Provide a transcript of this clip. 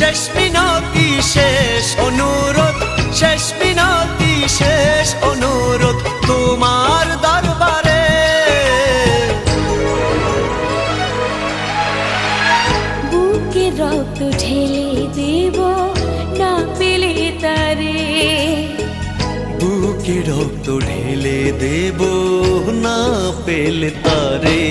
শেষ মিনতি শেষ অনুরোধ, শেষ মিনতি শেষ অনুরোধ তোমার দরবারে। বুকে রক্ত ঢেলে দেব না পেলে তারে, বুকে রক্ত ঢেলে দেব না পেলে তারে।